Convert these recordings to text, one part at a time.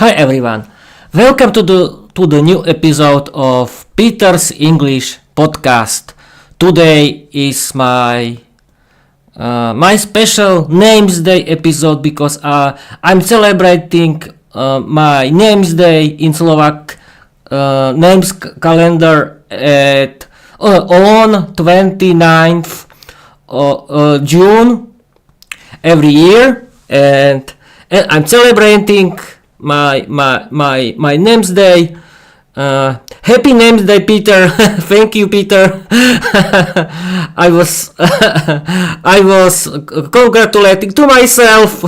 Hi everyone, welcome to the new episode of Peter's English podcast. Today is my special Names Day episode because I'm celebrating my Names Day in Slovak names calendar at on 29th June every year, and I'm celebrating my Names Day. Happy Names Day, Peter. Thank you, Peter. I was congratulating to myself,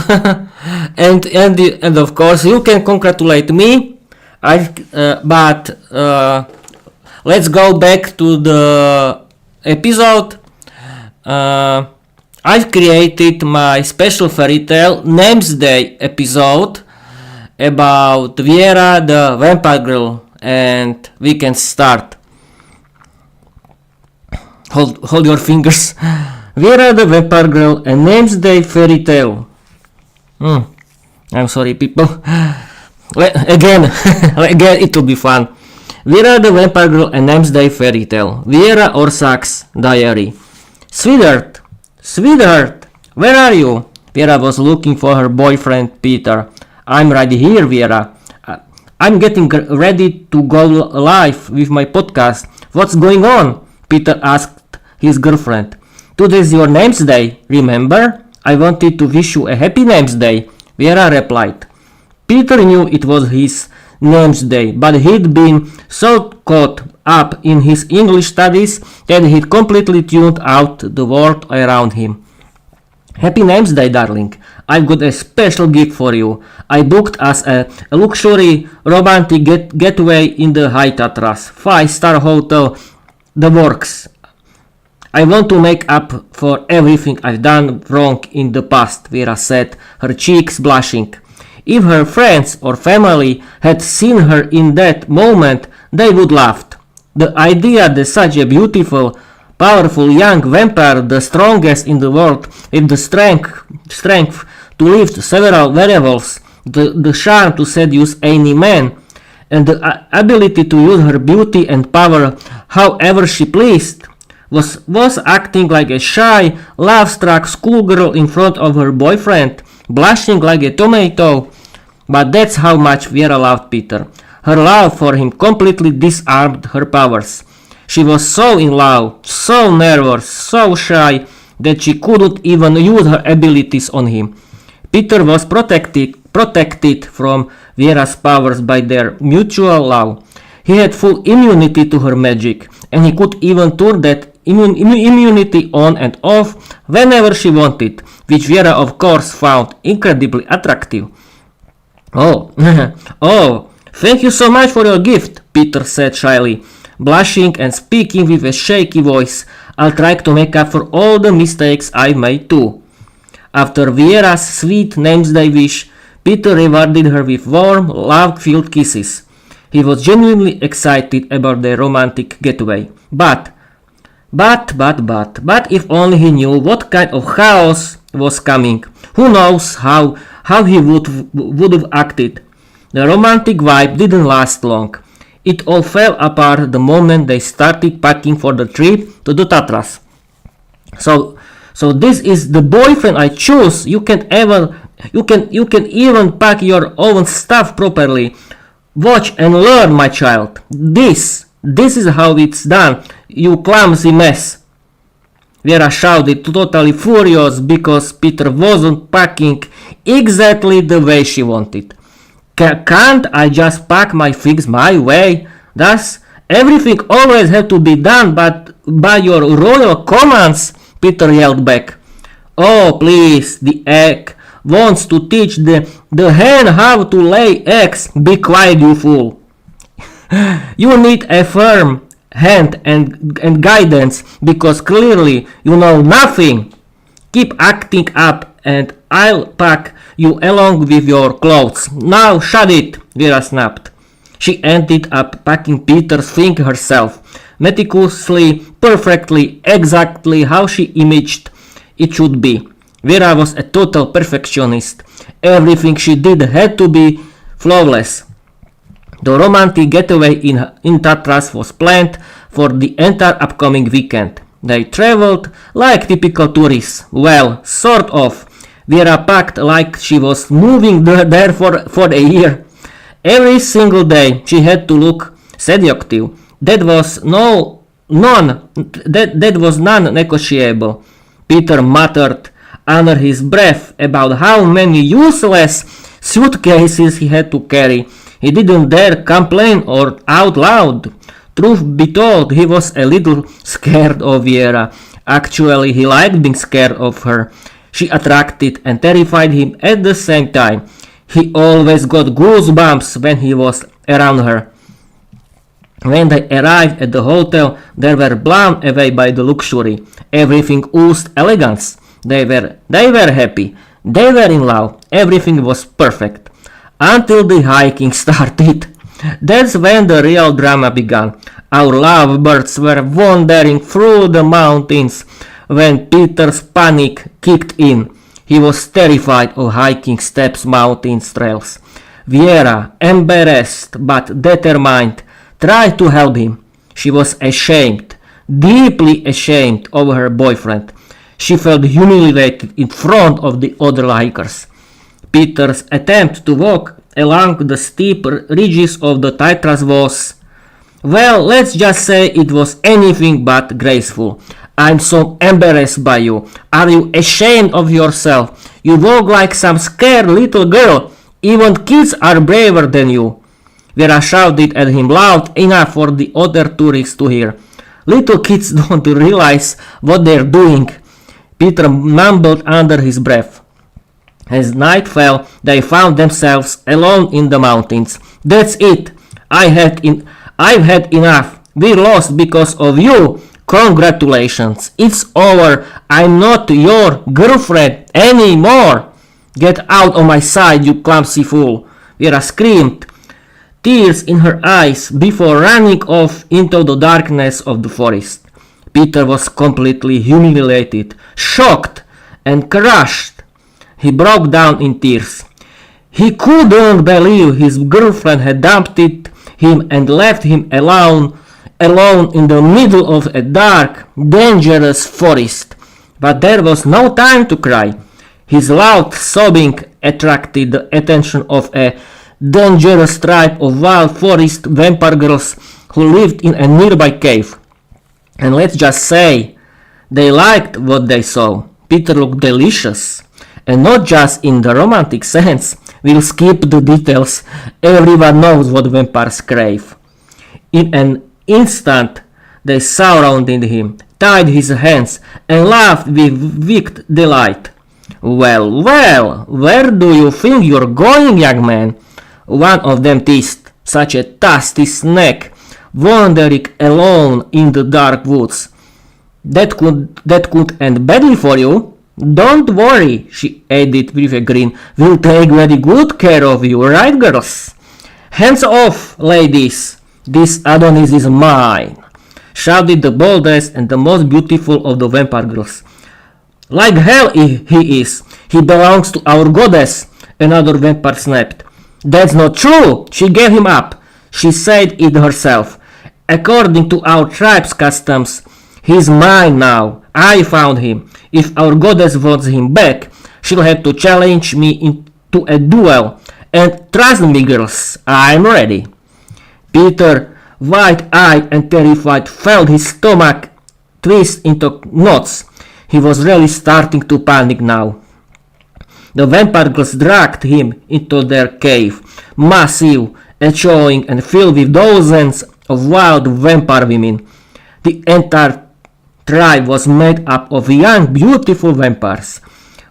and of course you can congratulate me. But let's go back to the episode. I've created my special fairy tale Names Day episode about Viera the vampire girl, and we can start. Hold your fingers. Viera the vampire girl and Names Day fairy tale. I'm sorry, people. Again, it will be fun. Viera the vampire girl and Names Day fairy tale. Viera Orsak's diary. Sweetheart, where are you? Viera was looking for her boyfriend Peter. I'm right here, Viera. I'm getting ready to go live with my podcast. What's going on? Peter asked his girlfriend. Today's your Names Day, remember? I wanted to wish you a happy Names Day, Viera replied. Peter knew it was his Names Day, but he'd been so caught up in his English studies that he'd completely tuned out the world around him. Happy Names Day, darling. I've got a special gift for you. I booked us a luxury romantic getaway in the High Tatras, 5-star hotel, the works. I want to make up for everything I've done wrong in the past, Viera said, her cheeks blushing. If her friends or family had seen her in that moment, they would laugh. The idea that such a beautiful, powerful young vampire, the strongest in the world, with the strength to lift several werewolves, the charm to seduce any man, and the ability to use her beauty and power however she pleased, was acting like a shy, love-struck schoolgirl in front of her boyfriend, blushing like a tomato. But that's how much Viera loved Peter. Her love for him completely disarmed her powers. She was so in love, so nervous, so shy, that she couldn't even use her abilities on him. Peter was protected from Viera's powers by their mutual love. He had full immunity to her magic, and he could even turn that immunity on and off whenever she wanted, which Viera of course found incredibly attractive. Oh, thank you so much for your gift, Peter said shyly, blushing and speaking with a shaky voice. I'll try to make up for all the mistakes I've made too. After Viera's sweet Names Day wish, Peter rewarded her with warm, love-filled kisses. He was genuinely excited about their romantic getaway. But if only he knew what kind of chaos was coming. Who knows how he would have acted. The romantic vibe didn't last long. It all fell apart the moment they started packing for the trip to the Tatras. So this is the boyfriend I choose. You can even pack your own stuff properly. Watch and learn, my child. This is how it's done, you clumsy mess. Viera shouted, totally furious because Peter wasn't packing exactly the way she wanted. Can't I just pack my things my way? Does everything always have to be done but by your royal commands? Peter yelled back. Oh, please, the egg wants to teach the hen how to lay eggs. Be quiet, you fool. You need a firm hand and guidance because clearly you know nothing. Keep acting up and I'll pack you along with your clothes. Now shut it, Viera snapped. She ended up packing Peter's thing herself, meticulously, perfectly, exactly how she imagined it should be. Viera was a total perfectionist. Everything she did had to be flawless. The romantic getaway in Tatras was planned for the entire upcoming weekend. They traveled like typical tourists. Well, sort of. Viera packed like she was moving there for a year. Every single day she had to look seductive. That was non-negotiable. Peter muttered under his breath about how many useless suitcases he had to carry. He didn't dare complain or out loud. Truth be told, he was a little scared of Viera. Actually, he liked being scared of her. She attracted and terrified him at the same time. He always got goosebumps when he was around her. When they arrived at the hotel, they were blown away by the luxury. Everything oozed elegance. They were happy. They were in love. Everything was perfect. Until the hiking started. That's when the real drama began. Our lovebirds were wandering through the mountains when Peter's panic kicked in. He was terrified of hiking steep mountain trails. Viera, embarrassed but determined, tried to help him. She was ashamed, deeply ashamed of her boyfriend. She felt humiliated in front of the other hikers. Peter's attempt to walk along the steep ridges of the Tatras was, well, let's just say it was anything but graceful. I'm so embarrassed by you. Are you ashamed of yourself? You walk like some scared little girl. Even kids are braver than you. Viera shouted at him loud enough for the other tourists to hear. Little kids don't realize what they're doing. Peter mumbled under his breath. As night fell, they found themselves alone in the mountains. That's it. I've had enough. We lost because of you. Congratulations. It's over. I'm not your girlfriend anymore. Get out of my sight, you clumsy fool. Viera screamed, tears in her eyes, before running off into the darkness of the forest. Peter was completely humiliated, shocked, and crushed. He broke down in tears. He couldn't believe his girlfriend had dumped him and left him alone in the middle of a dark, dangerous forest. But there was no time to cry. His loud sobbing attracted the attention of a dangerous tribe of wild forest vampire girls who lived in a nearby cave. And let's just say, they liked what they saw. Peter looked delicious. And not just in the romantic sense. We'll skip the details. Everyone knows what vampires crave. In an instant, they surrounded him, tied his hands, and laughed with wicked delight. Well, where do you think you're going, young man? One of them teased. Such a tasty snack, wandering alone in the dark woods. That could end badly for you. Don't worry, she added with a grin. We'll take very good care of you, right, girls? Hands off, ladies. This Adonis is mine, shouted the boldest and the most beautiful of the vampire girls. Like hell he is. He belongs to our goddess, another vampire snapped. That's not true. She gave him up. She said it herself. According to our tribe's customs, he's mine now. I found him. If our goddess wants him back, she'll have to challenge me into a duel. And trust me, girls, I'm ready. Peter, wide-eyed and terrified, felt his stomach twist into knots. He was really starting to panic now. The vampire girls dragged him into their cave, massive, echoing and filled with dozens of wild vampire women. The entire tribe was made up of young, beautiful vampires.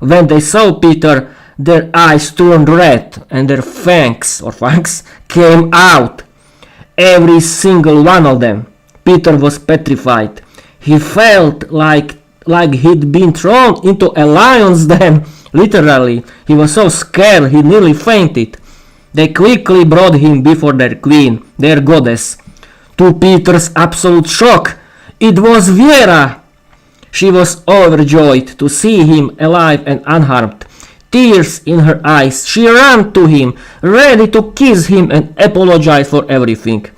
When they saw Peter, their eyes turned red and their fangs came out. Every single one of them. Peter was petrified. He felt like he'd been thrown into a lion's den. Literally, he was so scared he nearly fainted. They quickly brought him before their queen, their goddess. To Peter's absolute shock, it was Viera. She was overjoyed to see him alive and unharmed. tears in her eyes, she ran to him, ready to kiss him and apologize for everything.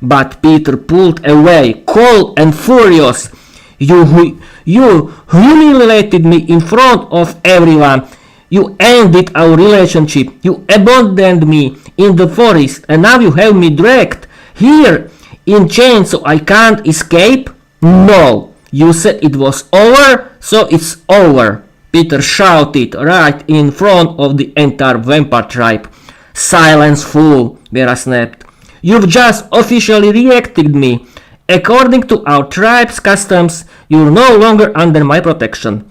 But Peter pulled away, cold and furious. You humiliated me in front of everyone. You ended our relationship. You abandoned me in the forest, and now you have me dragged here in chains so I can't escape? No, you said it was over, so it's over. Peter shouted right in front of the entire vampire tribe. Silence, fool, Viera snapped. You've just officially reacted me. According to our tribe's customs, you're no longer under my protection.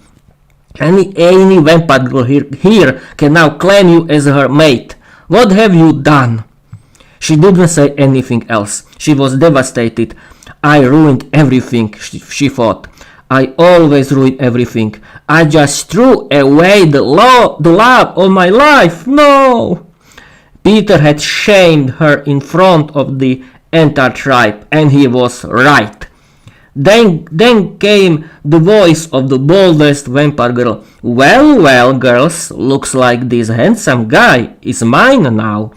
Any vampire girl here can now claim you as her mate. What have you done? She didn't say anything else. She was devastated. I ruined everything, she thought. I always ruin everything. I just threw away the love of my life. No! Peter had shamed her in front of the entire tribe, and he was right. Then came the voice of the boldest vampire girl. Well, girls, looks like this handsome guy is mine now.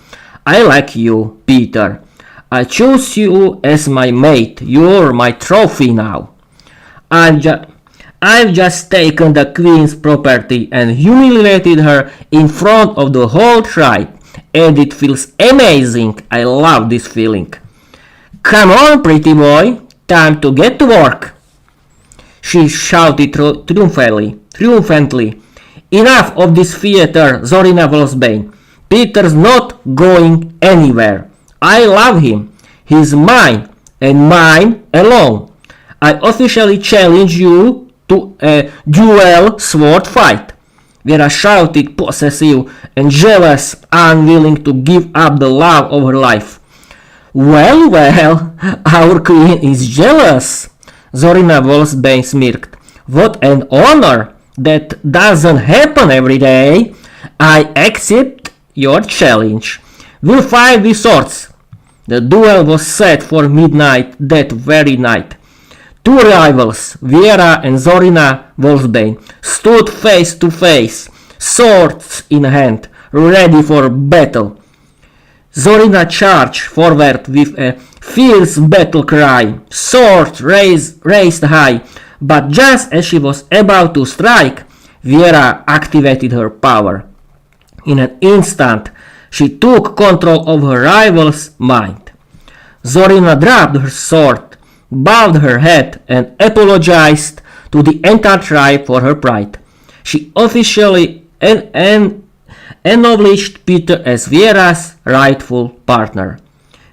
I like you, Peter. I choose you as my mate. You're my trophy now. I've just taken the queen's property and humiliated her in front of the whole tribe. And it feels amazing. I love this feeling. Come on, pretty boy. Time to get to work. She shouted triumphantly. Enough of this theater, Zorina Wolfsbane. Peter's not going anywhere. I love him. He's mine, and mine alone. I officially challenge you to a duel sword fight. Viera shouted, possessive and jealous, unwilling to give up the love of her life. Well, our queen is jealous. Zorina Wolfsbane smirked. What an honor! That doesn't happen every day. I accept your challenge. We'll fight with swords. The duel was set for midnight that very night. Two rivals, Viera and Zorina Wolfsbane, stood face to face, swords in hand, ready for battle. Zorina charged forward with a fierce battle cry, sword raised high, but just as she was about to strike, Viera activated her power. In an instant, she took control of her rival's mind. Zorina dropped her sword, bowed her head, and apologized to the entire tribe for her pride. She officially acknowledged Peter as Viera's rightful partner.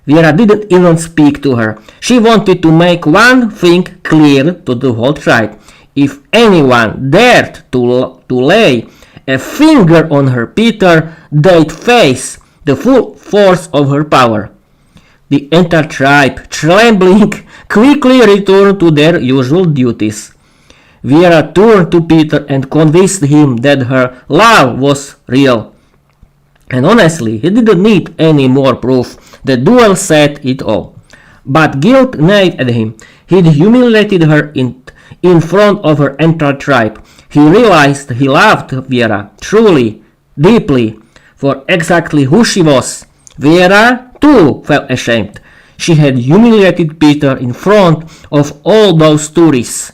Viera didn't even speak to her. She wanted to make one thing clear to the whole tribe. If anyone dared to lay a finger on her Peter, they'd face the full force of her power. The entire tribe, trembling, quickly returned to their usual duties. Viera turned to Peter and convinced him that her love was real. And honestly, he didn't need any more proof. The duel said it all. But guilt gnawed at him. He'd humiliated her in front of her entire tribe. He realized he loved Viera, truly, deeply, for exactly who she was. Viera, too, felt ashamed. She had humiliated Peter in front of all those tourists,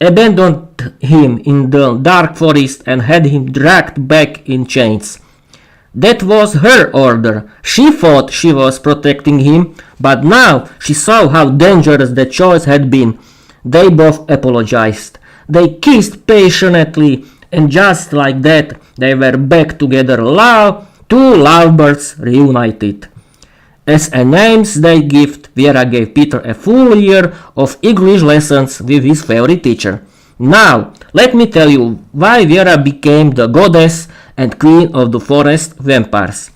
abandoned him in the dark forest, and had him dragged back in chains. That was her order. She thought she was protecting him, but now she saw how dangerous the choice had been. They both apologized. They kissed passionately, and just like that, they were back together, two lovebirds reunited. As a name's day gift, Viera gave Peter a full year of English lessons with his favorite teacher. Now, let me tell you why Viera became the goddess and queen of the forest vampires.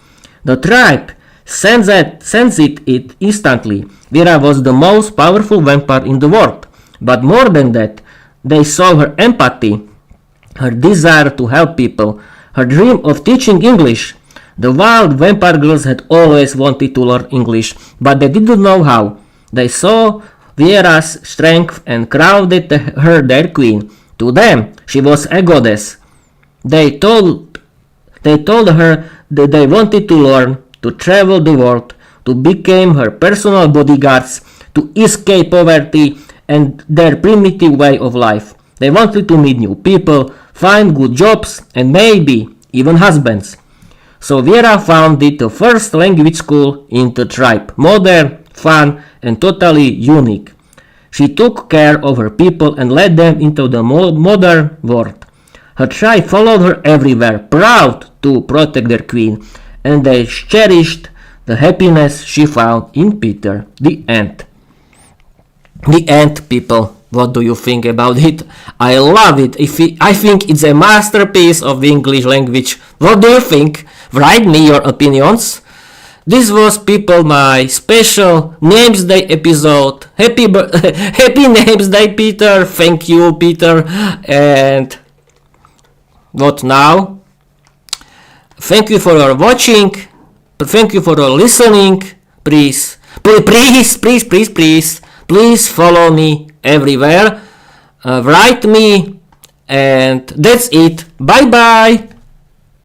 The tribe sensed it instantly. Viera was the most powerful vampire in the world. But more than that, they saw her empathy, her desire to help people, her dream of teaching English. The wild vampire girls had always wanted to learn English, but they didn't know how. They saw Viera's strength and crowned her their queen. To them, she was a goddess. They told her that they wanted to learn, to travel the world, to become her personal bodyguards, to escape poverty and their primitive way of life. They wanted to meet new people, find good jobs, and maybe even husbands. So Viera founded the first language school in the tribe, modern, fun, and totally unique. She took care of her people and led them into the modern world. Her tribe followed her everywhere, proud to protect their queen, and they cherished the happiness she found in Peter. The end. The end, people. What do you think about it? I love it. I think it's a masterpiece of the English language. What do you think? Write me your opinions. This was, people, my special Names Day episode. Happy Names Day, Peter. Thank you, Peter. And what now? Thank you for your watching. Thank you for your listening. Please follow me everywhere. Write me. And that's it. Bye bye.